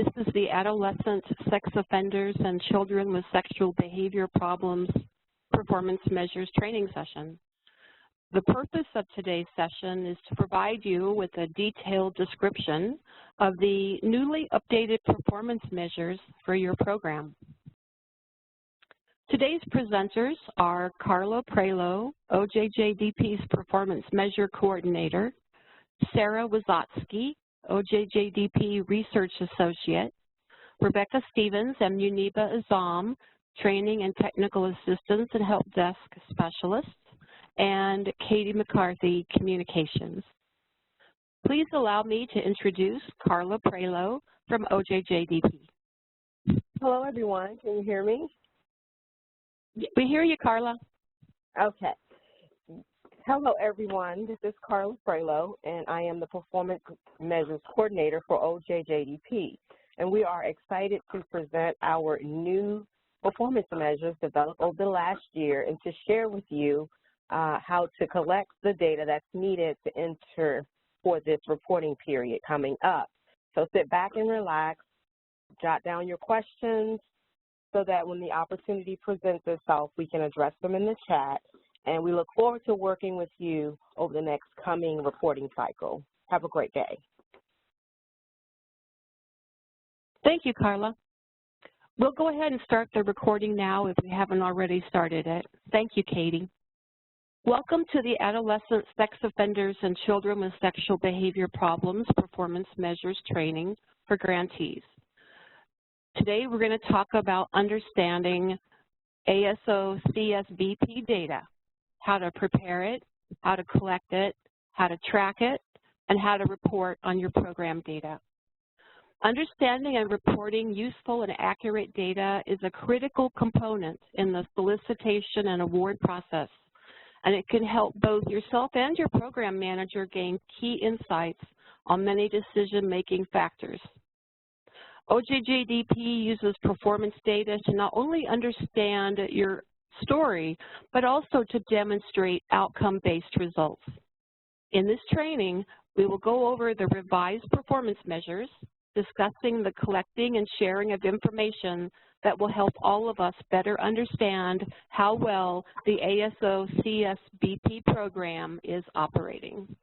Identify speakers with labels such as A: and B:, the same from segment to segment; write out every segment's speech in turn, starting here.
A: This is the Adolescent, Sex Offenders, and Children with Sexual Behavior Problems Performance Measures training session. The purpose of today's session is to provide you with a detailed description of the newly updated performance measures for your program. Today's presenters are Carla Prelo, OJJDP's Performance Measure Coordinator, Sarah Wazotsky, OJJDP Research Associate, Rebecca Stevens and Muniba Azam, Training and Technical Assistance and Helpdesk Specialists, and Katie McCarthy, Communications. Please allow me to introduce Carla Prelo from OJJDP.
B: Hello, everyone. Can you hear me?
A: We hear you, Carla.
B: Okay. Hello, everyone. This is Carla Prelo, and I am the Performance Measures Coordinator for OJJDP. And we are excited to present our new performance measures developed over the last year and to share with you how to collect the data that's needed to enter for this reporting period coming up. So sit back and relax, jot down your questions so that when the opportunity presents itself, we can address them in the chat. And we look forward to working with you over the next coming reporting cycle. Have a great day.
A: Thank you, Carla. We'll go ahead and start the recording now if we haven't already started it. Thank you, Katie. Welcome to the Adolescent, Sex Offenders, and Children with Sexual Behavior Problems Performance Measures Training for Grantees. Today we're going to talk about understanding ASO/CSBP data, how to prepare it, how to collect it, how to track it, and how to report on your program data. Understanding and reporting useful and accurate data is a critical component in the solicitation and award process, and it can help both yourself and your program manager gain key insights on many decision-making factors. OJJDP uses performance data to not only understand your story, but also to demonstrate outcome-based results. In this training, we will go over the revised performance measures, discussing the collecting and sharing of information that will help all of us better understand how well the ASO/CSBP program is operating.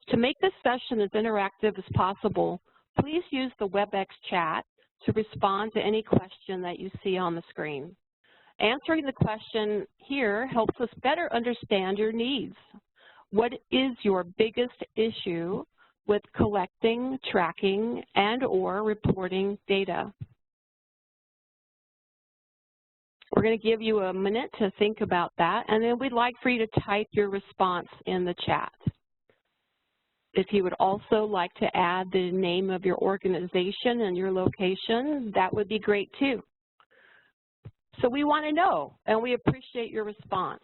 A: To make this session as interactive as possible, please use the WebEx chat to respond to any question that you see on the screen. Answering the question here helps us better understand your needs. What is your biggest issue with collecting, tracking, and/or reporting data? We're going to give you a minute to think about that, and then we'd like for you to type your response in the chat. If you would also like to add the name of your organization and your location, that would be great too. So we want to know, and we appreciate your response.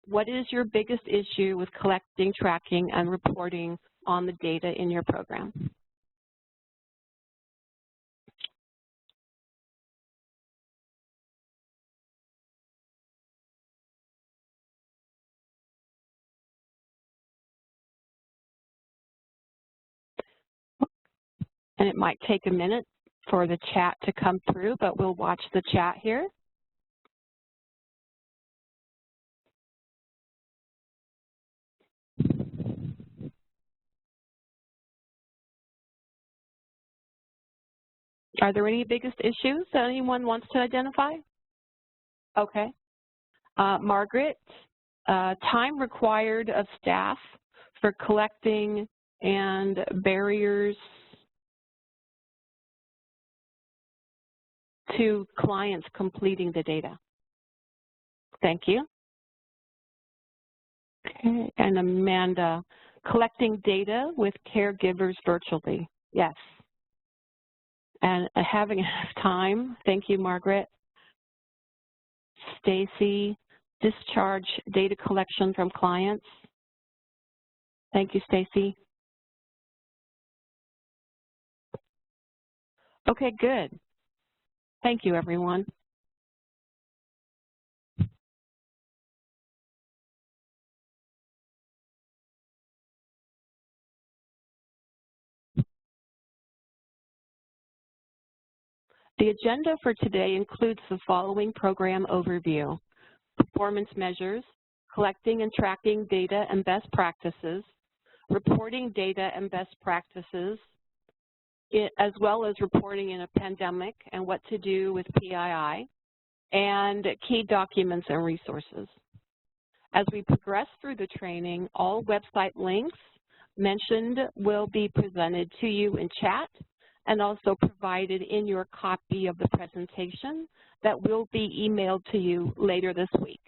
A: What is your biggest issue with collecting, tracking, and reporting on the data in your program? And it might take a minute for the chat to come through, but we'll watch the chat here. Are there any biggest issues that anyone wants to identify? Okay. Margaret, time required of staff for collecting and barriers to clients completing the data. Thank you. Okay, and Amanda, collecting data with caregivers virtually. Yes. And having enough time. Thank you, Margaret. Stacy, discharge data collection from clients. Thank you, Stacy. Okay, good. Thank you, everyone. The agenda for today includes the following program overview: performance measures, collecting and tracking data and best practices, reporting data and best practices, as well as reporting in a pandemic and what to do with PII, and key documents and resources. As we progress through the training, all website links mentioned will be presented to you in chat and also provided in your copy of the presentation that will be emailed to you later this week.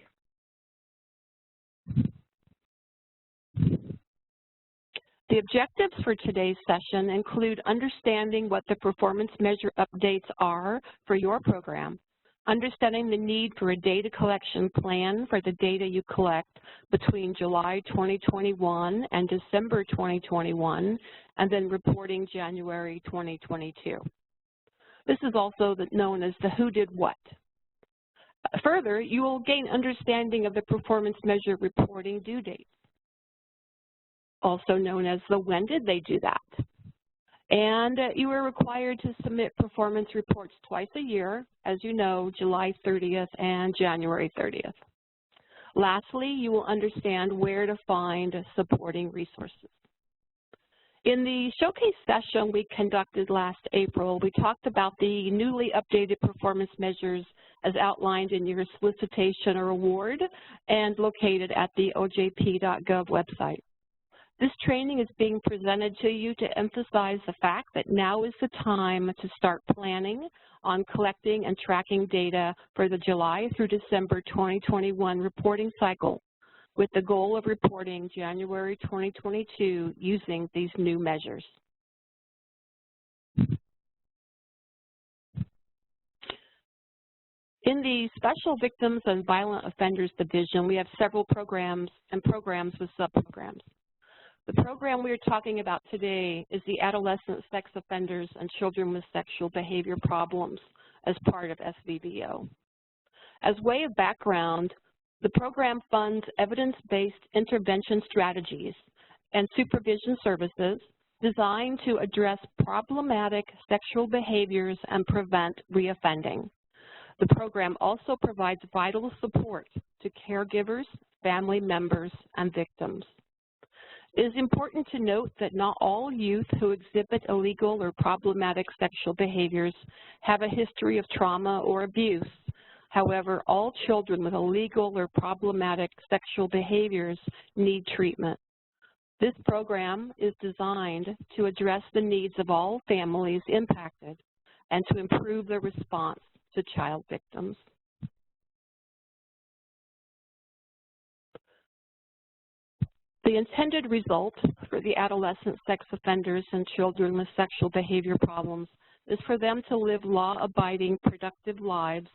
A: The objectives for today's session include understanding what the performance measure updates are for your program, understanding the need for a data collection plan for the data you collect between July 2021 and December 2021, and then reporting January 2022. This is also known as the who did what. Further, you will gain understanding of the performance measure reporting due dates, also known as the when did they do that. And you are required to submit performance reports twice a year, as you know, July 30th and January 30th. Lastly, you will understand where to find supporting resources. In the showcase session we conducted last April, we talked about the newly updated performance measures as outlined in your solicitation or award and located at the OJP.gov website. This training is being presented to you to emphasize the fact that now is the time to start planning on collecting and tracking data for the July through December 2021 reporting cycle, with the goal of reporting January 2022 using these new measures. In the Special Victims and Violent Offenders Division, we have several programs with subprograms. The program we are talking about today is the Adolescent Sex Offenders and Children with Sexual Behavior Problems as part of SVBO. As way of background, the program funds evidence-based intervention strategies and supervision services designed to address problematic sexual behaviors and prevent reoffending. The program also provides vital support to caregivers, family members, and victims. It is important to note that not all youth who exhibit illegal or problematic sexual behaviors have a history of trauma or abuse. However, all children with illegal or problematic sexual behaviors need treatment. This program is designed to address the needs of all families impacted and to improve the response to child victims. The intended result for the adolescent sex offenders and children with sexual behavior problems is for them to live law-abiding, productive lives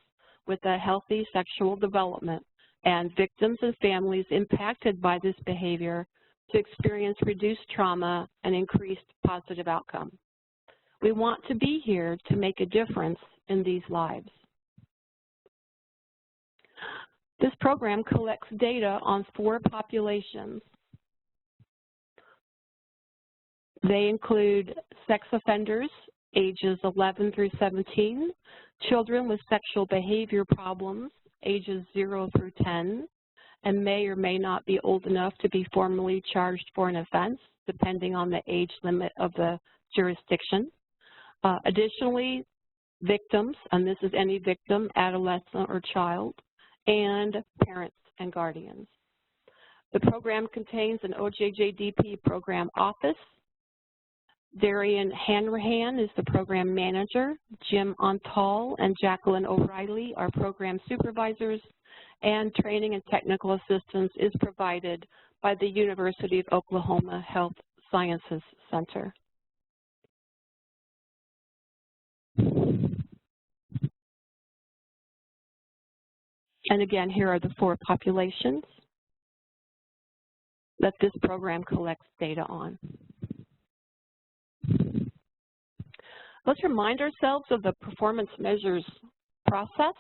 A: with a healthy sexual development, and victims and families impacted by this behavior to experience reduced trauma and increased positive outcome. We want to be here to make a difference in these lives. This program collects data on 4 populations. They include sex offenders, ages 11 through 17, children with sexual behavior problems, ages 0 through 10, and may or may not be old enough to be formally charged for an offense, depending on the age limit of the jurisdiction. Additionally, victims, and this is any victim, adolescent or child, and parents and guardians. The program contains an OJJDP program office. Darian Hanrahan is the program manager. Jim Ontal and Jacqueline O'Reilly are program supervisors, and training and technical assistance is provided by the University of Oklahoma Health Sciences Center. And again, here are the 4 populations that this program collects data on. Let's remind ourselves of the performance measures process,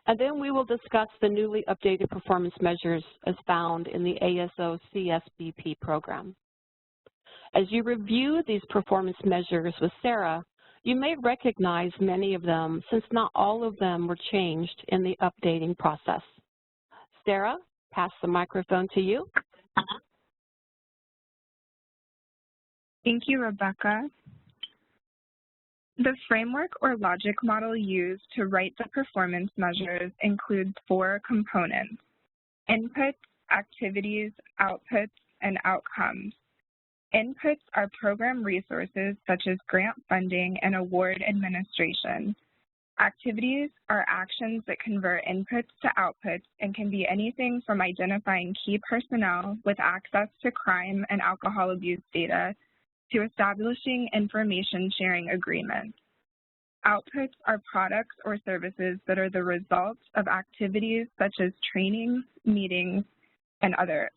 A: and then we will discuss the newly updated performance measures as found in the ASO CSBP program. As you review these performance measures with Sarah, You may recognize many of them since not all of them were changed in the updating process. Sarah, pass the microphone to you.
C: Thank you, Rebecca. The framework or logic model used to write the performance measures includes 4 components: inputs, activities, outputs, and outcomes. Inputs are program resources such as grant funding and award administration. Activities are actions that convert inputs to outputs and can be anything from identifying key personnel with access to crime and alcohol abuse data to establishing information sharing agreements. Outputs are products or services that are the result of activities such as trainings, meetings, and other.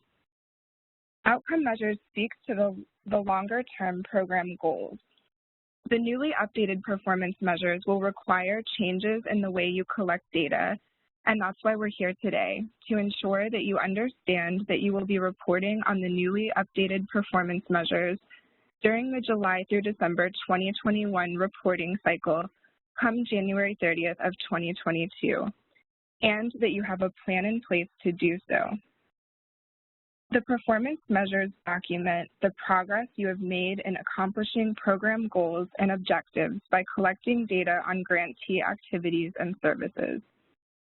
C: Outcome measures speak to the longer-term program goals. The newly updated performance measures will require changes in the way you collect data, and that's why we're here today, to ensure that you understand that you will be reporting on the newly updated performance measures during the July through December 2021 reporting cycle come January 30th of 2022, and that you have a plan in place to do so. The performance measures document the progress you have made in accomplishing program goals and objectives by collecting data on grantee activities and services.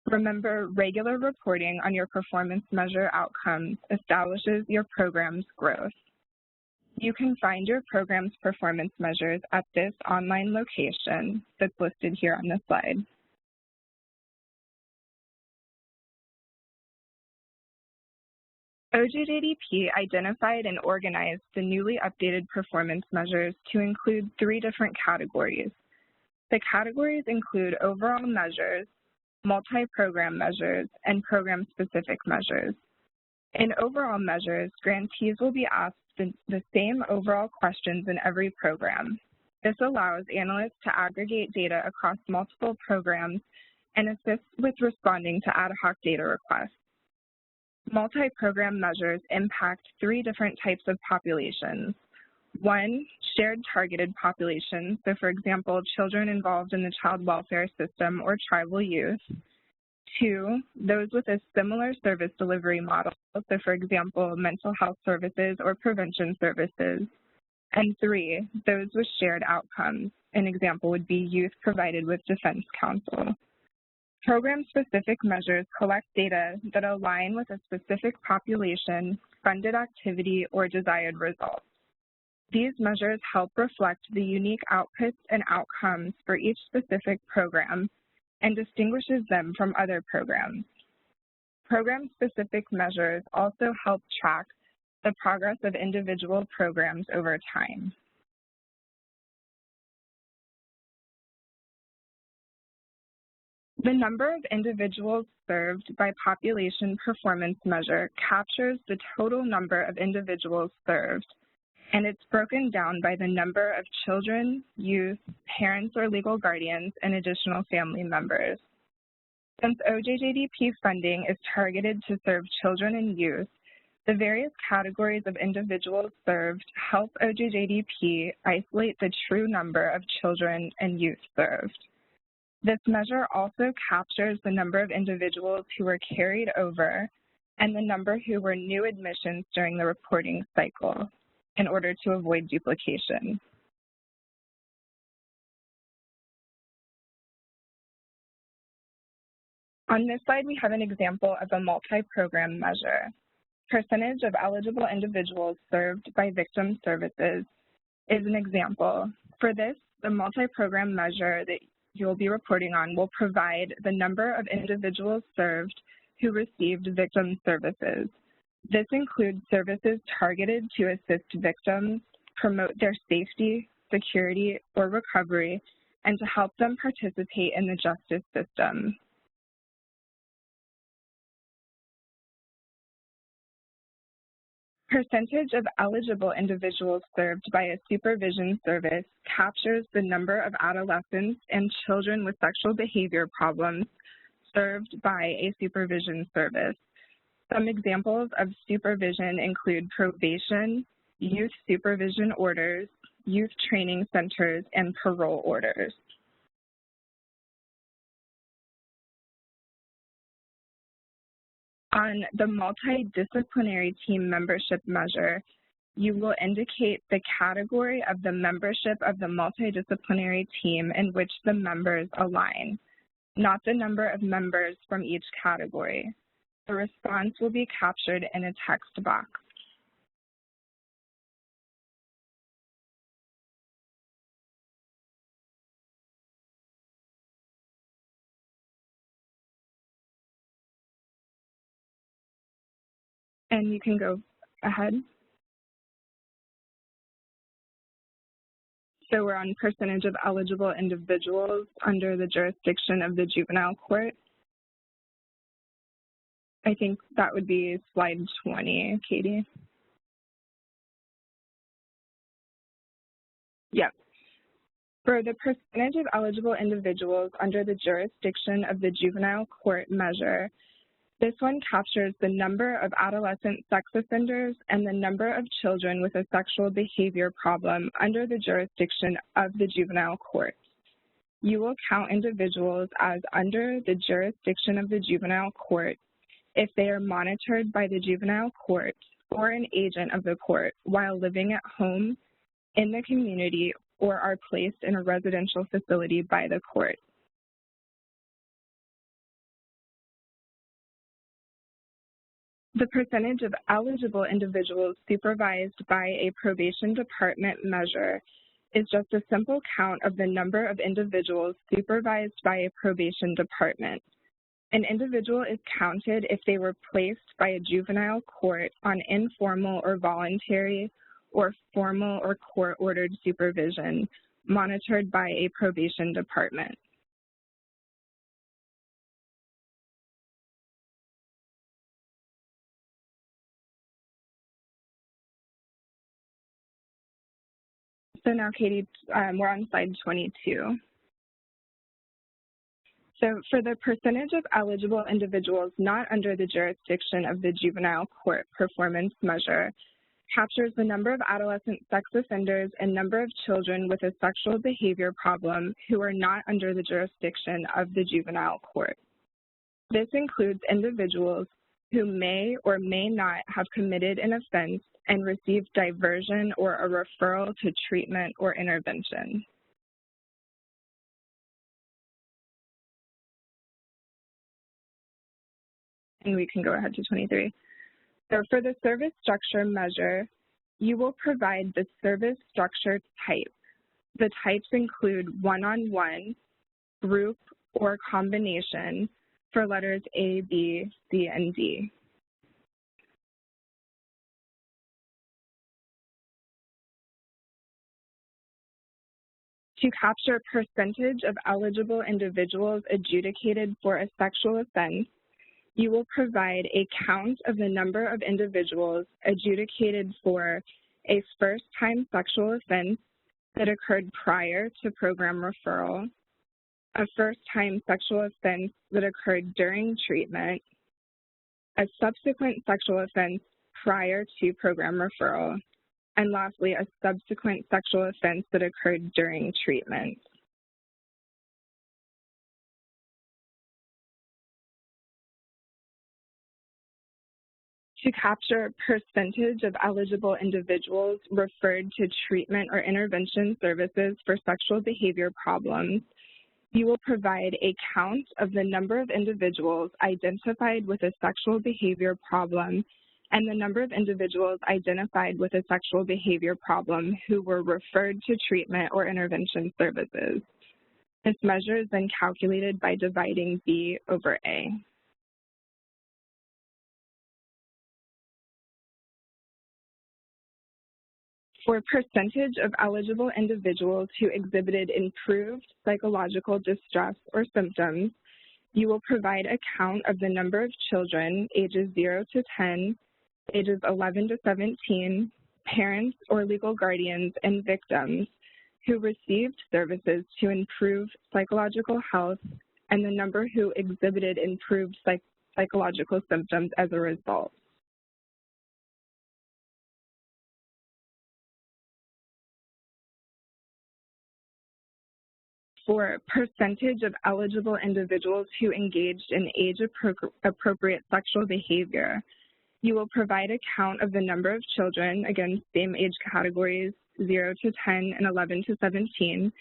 C: Remember, regular reporting on your performance measure outcomes establishes your program's growth. You can find your program's performance measures at this online location that's listed here on the slide. OJJDP identified and organized the newly updated performance measures to include 3 different categories. The categories include overall measures, multi-program measures, and program-specific measures. In overall measures, grantees will be asked the same overall questions in every program. This allows analysts to aggregate data across multiple programs and assist with responding to ad hoc data requests. Multi-program measures impact 3 different types of populations. 1, shared targeted populations, so for example, children involved in the child welfare system or tribal youth. 2, those with a similar service delivery model, so for example, mental health services or prevention services. And 3, those with shared outcomes. An example would be youth provided with defense counsel. Program-specific measures collect data that align with a specific population, funded activity, or desired results. These measures help reflect the unique outputs and outcomes for each specific program and distinguishes them from other programs. Program-specific measures also help track the progress of individual programs over time. The number of individuals served by population performance measure captures the total number of individuals served, and it's broken down by the number of children, youth, parents or legal guardians, and additional family members. Since OJJDP funding is targeted to serve children and youth, the various categories of individuals served help OJJDP isolate the true number of children and youth served. This measure also captures the number of individuals who were carried over and the number who were new admissions during the reporting cycle in order to avoid duplication. On this slide, we have an example of a multi-program measure. Percentage of eligible individuals served by victim services is an example. For this, the multi-program measure that you'll be reporting on will provide the number of individuals served who received victim services. This includes services targeted to assist victims, promote their safety, security, or recovery, and to help them participate in the justice system. Percentage of eligible individuals served by a supervision service captures the number of adolescents and children with sexual behavior problems served by a supervision service. Some examples of supervision include probation, youth supervision orders, youth training centers, and parole orders. On the multidisciplinary team membership measure, you will indicate the category of the membership of the multidisciplinary team in which the members align, not the number of members from each category. The response will be captured in a text box. And you can go ahead. So we're on percentage of eligible individuals under the jurisdiction of the juvenile court. I think that would be slide 20, Katie. Yep. For the percentage of eligible individuals under the jurisdiction of the juvenile court measure, this one captures the number of adolescent sex offenders and the number of children with a sexual behavior problem under the jurisdiction of the juvenile court. You will count individuals as under the jurisdiction of the juvenile court if they are monitored by the juvenile court or an agent of the court while living at home, in the community, or are placed in a residential facility by the court. The percentage of eligible individuals supervised by a probation department measure is just a simple count of the number of individuals supervised by a probation department. An individual is counted if they were placed by a juvenile court on informal or voluntary or formal or court-ordered supervision, monitored by a probation department. So now, Katie, we're on slide 22. So for the percentage of eligible individuals not under the jurisdiction of the juvenile court performance measure, captures the number of adolescent sex offenders and number of children with a sexual behavior problem who are not under the jurisdiction of the juvenile court. This includes individuals who may or may not have committed an offense and received diversion or a referral to treatment or intervention. And we can go ahead to 23. So for the service structure measure, you will provide the service structure type. The types include one-on-one, group, or combination for letters A, B, C, and D. To capture percentage of eligible individuals adjudicated for a sexual offense, you will provide a count of the number of individuals adjudicated for a first-time sexual offense that occurred prior to program referral, a first-time sexual offense that occurred during treatment, a subsequent sexual offense prior to program referral, and lastly, a subsequent sexual offense that occurred during treatment. To capture percentage of eligible individuals referred to treatment or intervention services for sexual behavior problems, you will provide a count of the number of individuals identified with a sexual behavior problem and the number of individuals identified with a sexual behavior problem who were referred to treatment or intervention services. This measure is then calculated by dividing B over A. For percentage of eligible individuals who exhibited improved psychological distress or symptoms, you will provide a count of the number of children ages 0 to 10, ages 11 to 17, parents or legal guardians, and victims who received services to improve psychological health, and the number who exhibited improved psychological symptoms as a result. For percentage of eligible individuals who engaged in age-appropriate sexual behavior, you will provide a count of the number of children, again, same age categories, 0 to 10 and 11 to 17,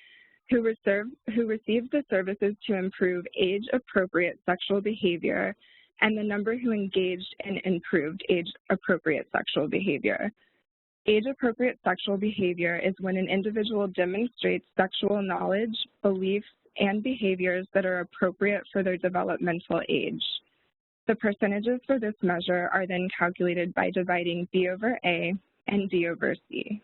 C: who received the services to improve age-appropriate sexual behavior, and the number who engaged in improved age-appropriate sexual behavior. Age-appropriate sexual behavior is when an individual demonstrates sexual knowledge, beliefs, and behaviors that are appropriate for their developmental age. The percentages for this measure are then calculated by dividing B over A and D over C.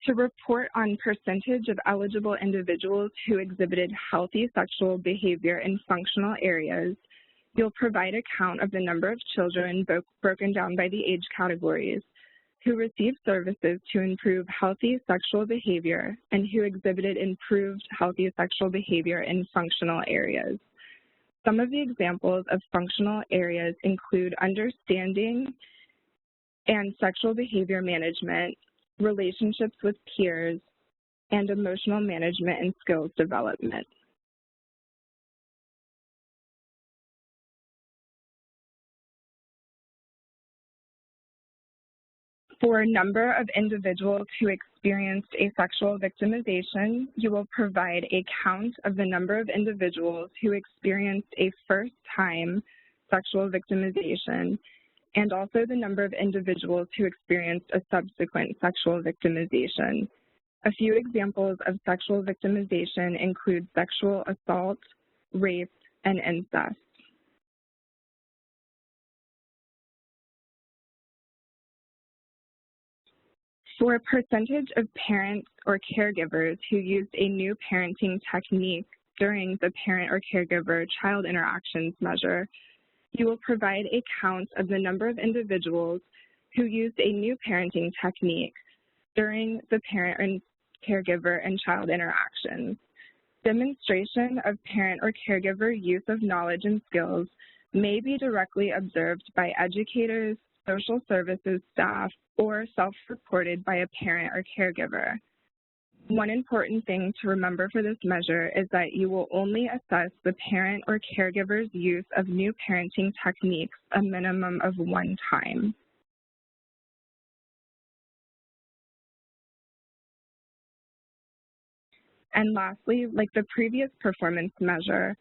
C: To report on percentage of eligible individuals who exhibited healthy sexual behavior in functional areas, you'll provide a count of the number of children broken down by the age categories who received services to improve healthy sexual behavior and who exhibited improved healthy sexual behavior in functional areas. Some of the examples of functional areas include understanding and sexual behavior management, relationships with peers, and emotional management and skills development. For a number of individuals who experienced a sexual victimization, you will provide a count of the number of individuals who experienced a first-time sexual victimization, and also the number of individuals who experienced a subsequent sexual victimization. A few examples of sexual victimization include sexual assault, rape, and incest. For a percentage of parents or caregivers who used a new parenting technique during the parent or caregiver-child interactions measure, you will provide a count of the number of individuals who used a new parenting technique during the parent and caregiver and child interactions. Demonstration of parent or caregiver use of knowledge and skills may be directly observed by educators, social services staff, or self-reported by a parent or caregiver. One important thing to remember for this measure is that you will only assess the parent or caregiver's use of new parenting techniques a minimum of 1 time. And lastly, like the previous performance measure,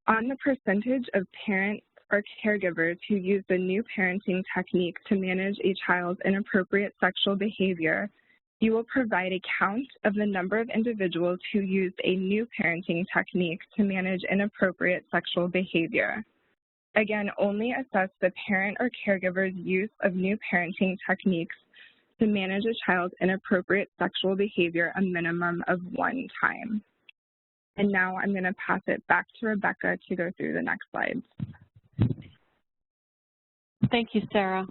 C: on the percentage of parents or caregivers who use the new parenting technique to manage a child's inappropriate sexual behavior, you will provide a count of the number of individuals who used a new parenting technique to manage inappropriate sexual behavior. Again, only assess the parent or caregiver's use of new parenting techniques to manage a child's inappropriate sexual behavior a minimum of 1 time. And now I'm going to pass it back to Rebecca to go through the next slides.
A: Thank you, Sarah.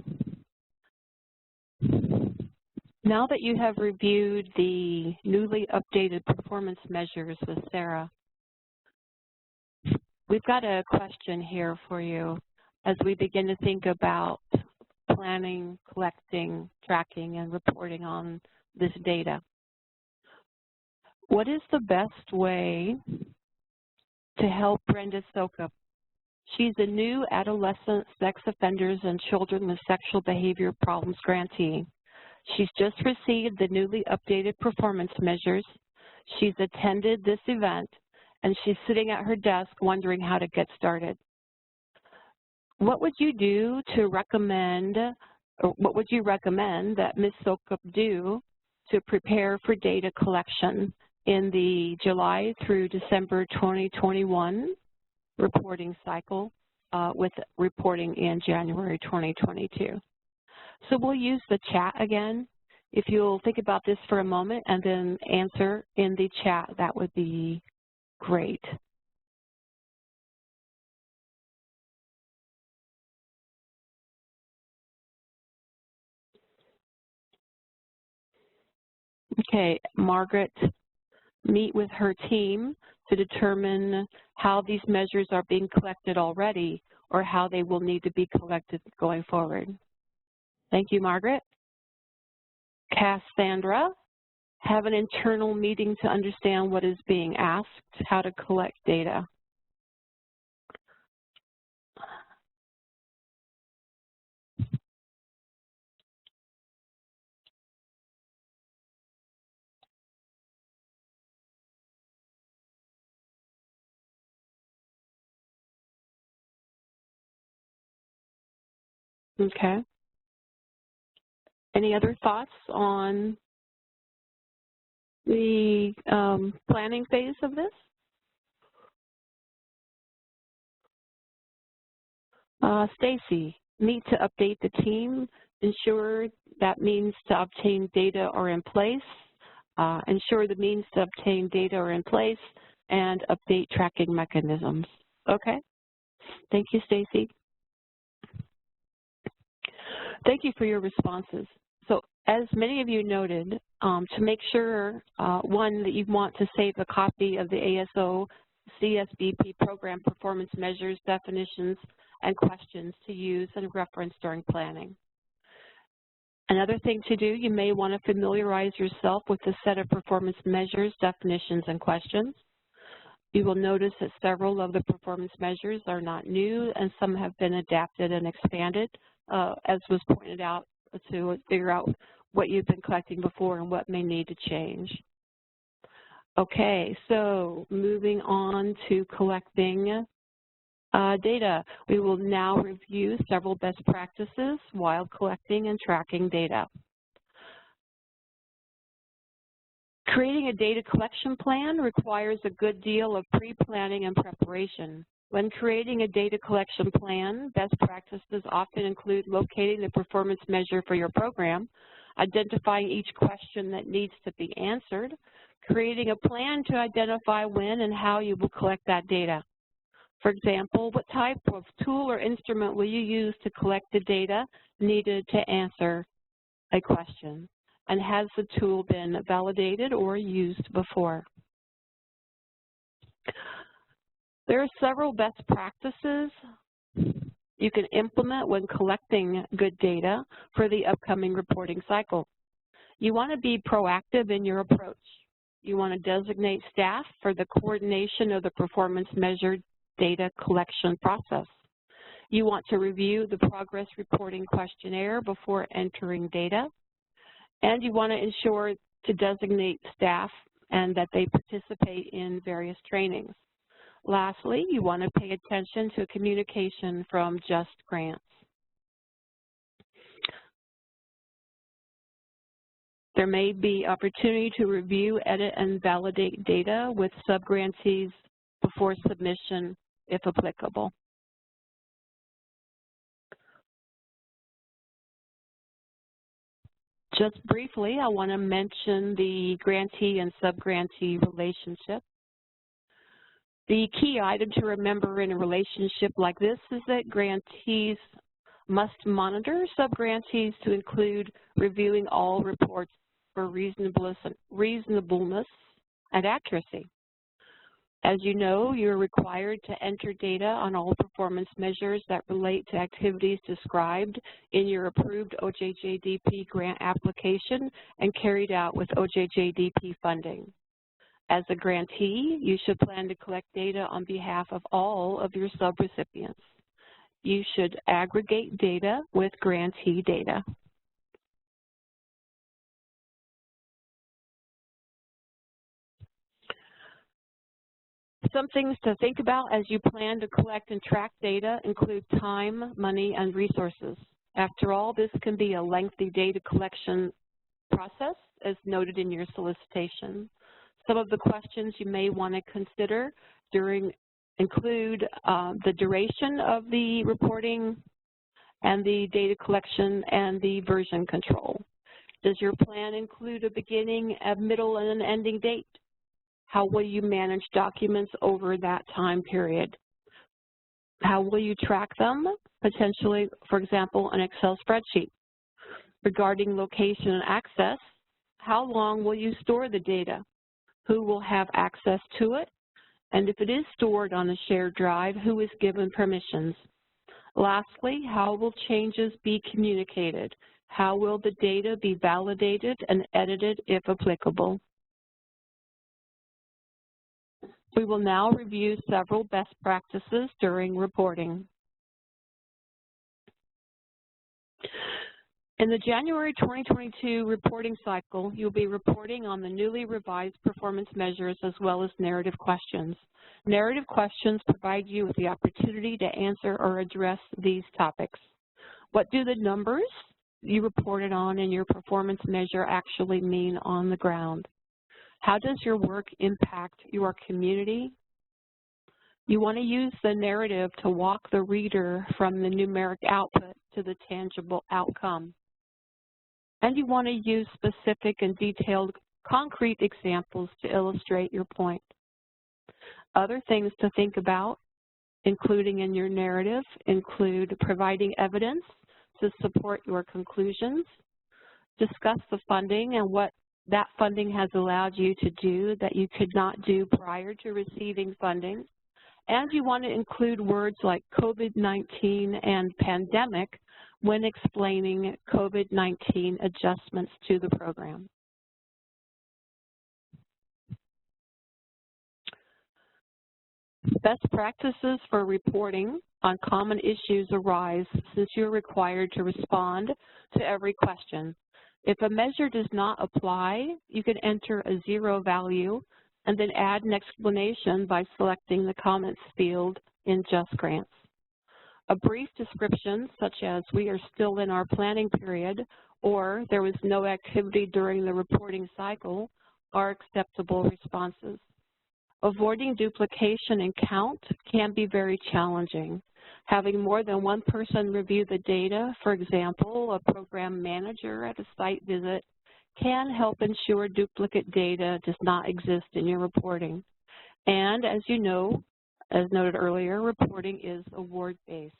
A: Now that you have reviewed the newly updated performance measures with Sarah, we've got a question here for you as we begin to think about planning, collecting, tracking, and reporting on this data. What is the best way to help Brenda Sokup? She's a new adolescent sex offenders and children with sexual behavior problems grantee. She's just received the newly updated performance measures. She's attended this event, and she's sitting at her desk wondering how to get started. What would you do to recommend, or what would you recommend that Ms. Sokup do to prepare for data collection in the July through December 2021 reporting cycle with reporting in January 2022? So we'll use the chat again. If you'll think about this for a moment and then answer in the chat, that would be great. Okay, Margaret, meet with her team to determine how these measures are being collected already or how they will need to be collected going forward. Thank you, Margaret. Cassandra, have an internal meeting to understand what is being asked, how to collect data. Okay. Any other thoughts on the planning phase of this? Stacy, meet to update the team, ensure that means to obtain data are in place, ensure the means to obtain data are in place, and update tracking mechanisms. Okay, thank you, Stacy. Thank you for your responses. So as many of you noted, to make sure, one, that you want to save a copy of the ASO CSBP program performance measures, definitions, and questions to use and reference during planning. Another thing to do, you may want to familiarize yourself with the set of performance measures, definitions, and questions. You will notice that several of the performance measures are not new, and some have been adapted and expanded, as was pointed out, to figure out what you've been collecting before and what may need to change. Okay, so moving on to collecting data. We will now review several best practices while collecting and tracking data. Creating a data collection plan requires a good deal of pre-planning and preparation. When creating a data collection plan, best practices often include locating the performance measure for your program, identifying each question that needs to be answered, creating a plan to identify when and how you will collect that data. For example, what type of tool or instrument will you use to collect the data needed to answer a question? And has the tool been validated or used before? There are several best practices you can implement when collecting good data for the upcoming reporting cycle. You want to be proactive in your approach. You want to designate staff for the coordination of the performance measured data collection process. You want to review the progress reporting questionnaire before entering data. And you want to ensure to designate staff and that they participate in various trainings. Lastly, you want to pay attention to communication from JustGrants. There may be opportunity to review, edit, and validate data with subgrantees before submission, if applicable. Just briefly, I want to mention the grantee and subgrantee relationship. The key item to remember in a relationship like this is that grantees must monitor subgrantees to include reviewing all reports for reasonableness and accuracy. As you know, you're required to enter data on all performance measures that relate to activities described in your approved OJJDP grant application and carried out with OJJDP funding. As a grantee, you should plan to collect data on behalf of all of your subrecipients. You should aggregate data with grantee data. Some things to think about as you plan to collect and track data include time, money, and resources. After all, this can be a lengthy data collection process, as noted in your solicitation. Some of the questions you may want to consider include the duration of the reporting and the data collection and the version control. Does your plan include a beginning, a middle, and an ending date? How will you manage documents over that time period? How will you track them? Potentially, for example, an Excel spreadsheet. Regarding location and access, how long will you store the data? Who will have access to it? And if it is stored on a shared drive, who is given permissions? Lastly, how will changes be communicated? How will the data be validated and edited if applicable? We will now review several best practices during reporting. In the January 2022 reporting cycle, you'll be reporting on the newly revised performance measures as well as narrative questions. Narrative questions provide you with the opportunity to answer or address these topics. What do the numbers you reported on in your performance measure actually mean on the ground? How does your work impact your community? You want to use the narrative to walk the reader from the numeric output to the tangible outcome. And you want to use specific and detailed concrete examples to illustrate your point. Other things to think about, including in your narrative, include providing evidence to support your conclusions, discuss the funding and what that funding has allowed you to do that you could not do prior to receiving funding, and you want to include words like COVID-19 and pandemic when explaining COVID-19 adjustments to the program. Best practices for reporting on common issues arise since you're required to respond to every question. If a measure does not apply, you can enter a 0 value and then add an explanation by selecting the comments field in JustGrants. A brief description such as we are still in our planning period or there was no activity during the reporting cycle are acceptable responses. Avoiding duplication and count can be very challenging. Having more than one person review the data, for example, a program manager at a site visit, can help ensure duplicate data does not exist in your reporting. And as you know, as noted earlier, reporting is award-based.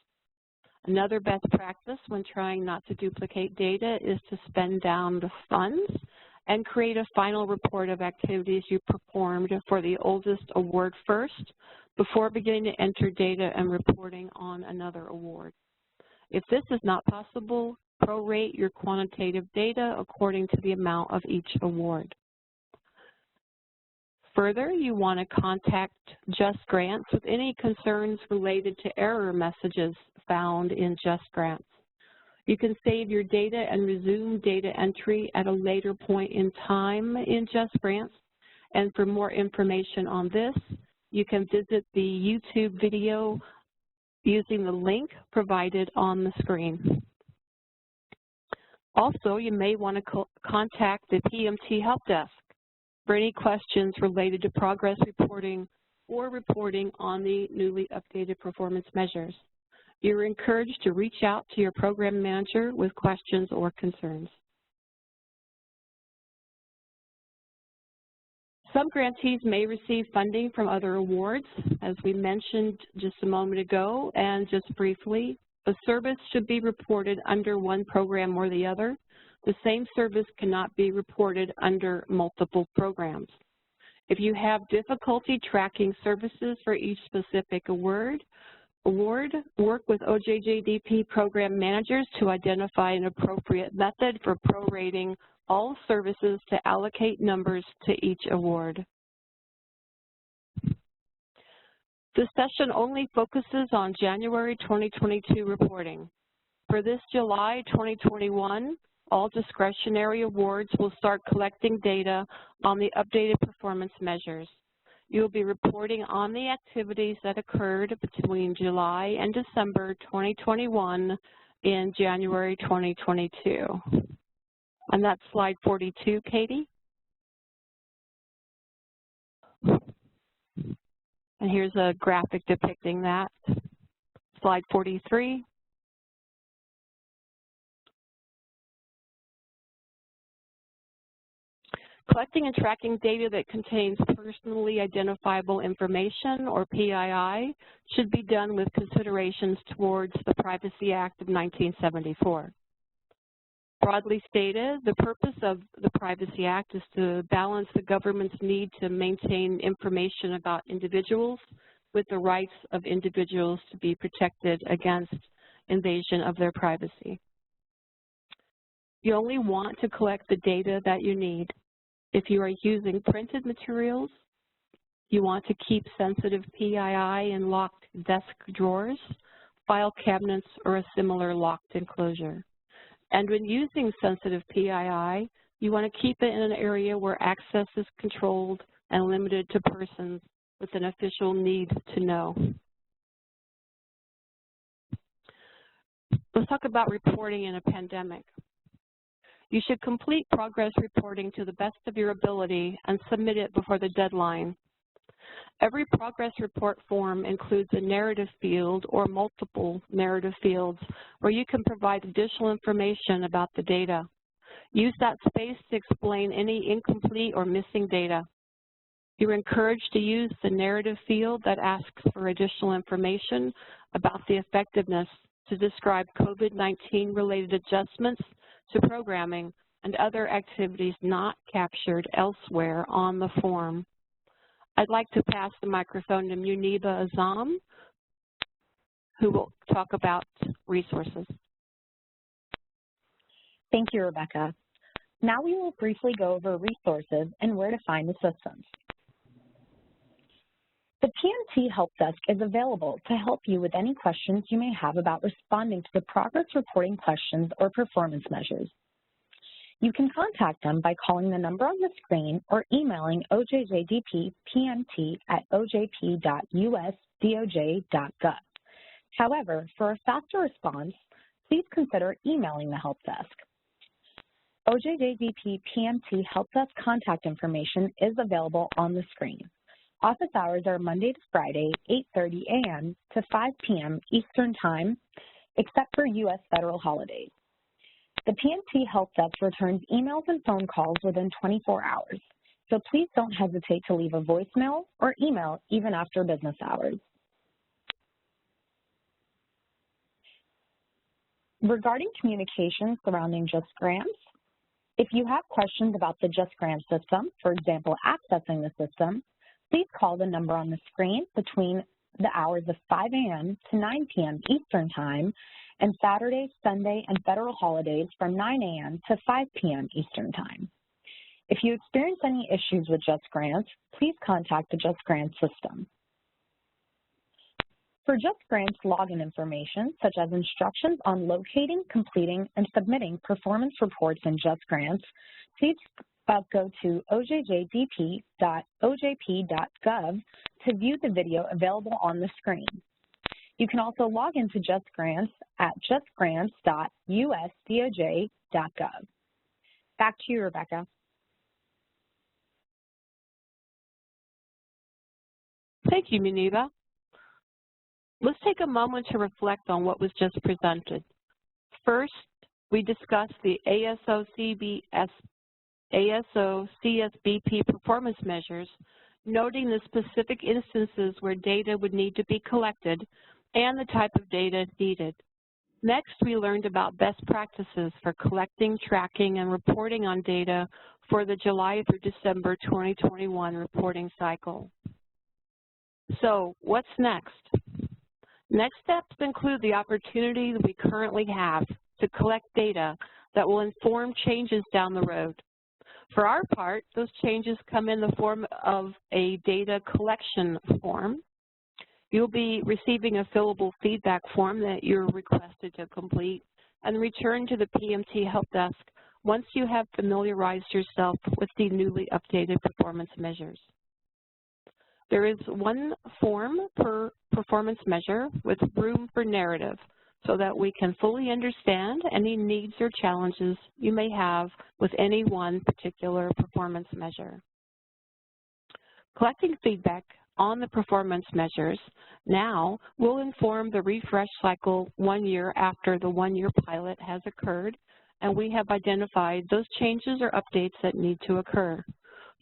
A: Another best practice when trying not to duplicate data is to spend down the funds and create a final report of activities you performed for the oldest award first before beginning to enter data and reporting on another award. If this is not possible, prorate your quantitative data according to the amount of each award. Further, you want to contact JustGrants with any concerns related to error messages found in JustGrants. You can save your data and resume data entry at a later point in time in JustGrants. And for more information on this, you can visit the YouTube video using the link provided on the screen. Also, you may want to contact the PMT Helpdesk for any questions related to progress reporting or reporting on the newly updated performance measures. You're encouraged to reach out to your program manager with questions or concerns. Some grantees may receive funding from other awards, as we mentioned just a moment ago, and just briefly, a service should be reported under one program or the other. The same service cannot be reported under multiple programs. If you have difficulty tracking services for each specific award, work with OJJDP program managers to identify an appropriate method for prorating all services to allocate numbers to each award. This session only focuses on January 2022 reporting. For this July 2021, all discretionary awards will start collecting data on the updated performance measures. You will be reporting on the activities that occurred between July and December 2021 in January 2022. And that's slide 42, Katie. And here's a graphic depicting that. Slide 43. Collecting and tracking data that contains personally identifiable information, or PII, should be done with considerations towards the Privacy Act of 1974. Broadly stated, the purpose of the Privacy Act is to balance the government's need to maintain information about individuals with the rights of individuals to be protected against invasion of their privacy. You only want to collect the data that you need. If you are using printed materials, you want to keep sensitive PII in locked desk drawers, file cabinets, or a similar locked enclosure. And when using sensitive PII, you want to keep it in an area where access is controlled and limited to persons with an official need to know. Let's talk about reporting in a pandemic. You should complete progress reporting to the best of your ability and submit it before the deadline. Every progress report form includes a narrative field or multiple narrative fields where you can provide additional information about the data. Use that space to explain any incomplete or missing data. You're encouraged to use the narrative field that asks for additional information about the effectiveness to describe COVID-19 related adjustments to programming and other activities not captured elsewhere on the form. I'd like to pass the microphone to Muniba Azam, who will talk about resources.
D: Thank you, Rebecca. Now we will briefly go over resources and where to find the systems. The PMT Help Desk is available to help you with any questions you may have about responding to the progress reporting questions or performance measures. You can contact them by calling the number on the screen or emailing OJJDP PMT at ojp.usdoj.gov. However, for a faster response, please consider emailing the Help Desk. OJJDP PMT Help Desk contact information is available on the screen. Office hours are Monday to Friday, 8:30 a.m. to 5 p.m. Eastern Time, except for U.S. federal holidays. The PMT Help Desk returns emails and phone calls within 24 hours, so please don't hesitate to leave a voicemail or email even after business hours. Regarding communication surrounding JustGrants, if you have questions about the JustGrants system, for example, accessing the system, please call the number on the screen between the hours of 5 a.m. to 9 p.m. Eastern Time and Saturday, Sunday, and federal holidays from 9 a.m. to 5 p.m. Eastern Time. If you experience any issues with JustGrants, please contact the JustGrants system. For JustGrants login information, such as instructions on locating, completing, and submitting performance reports in JustGrants, please go to ojjdp.ojp.gov to view the video available on the screen. You can also log into JustGrants at justgrants.usdoj.gov. Back to you, Rebecca.
A: Thank you, Muniba. Let's take a moment to reflect on what was just presented. First, we discussed the ASO-CSBP performance measures, noting the specific instances where data would need to be collected and the type of data needed. Next, we learned about best practices for collecting, tracking, and reporting on data for the July through December 2021 reporting cycle. So, what's next? Next steps include the opportunity that we currently have to collect data that will inform changes down the road. For our part, those changes come in the form of a data collection form. You'll be receiving a fillable feedback form that you're requested to complete and return to the PMT Help Desk once you have familiarized yourself with the newly updated performance measures. There is one form per performance measure with room for narrative so that we can fully understand any needs or challenges you may have with any one particular performance measure. Collecting feedback on the performance measures now will inform the refresh cycle 1 year after the 1-year pilot has occurred, and we have identified those changes or updates that need to occur.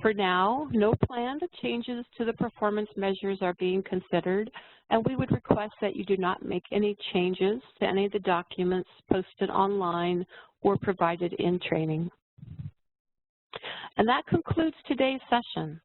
A: For now, no planned changes to the performance measures are being considered, and we would request that you do not make any changes to any of the documents posted online or provided in training. And that concludes today's session.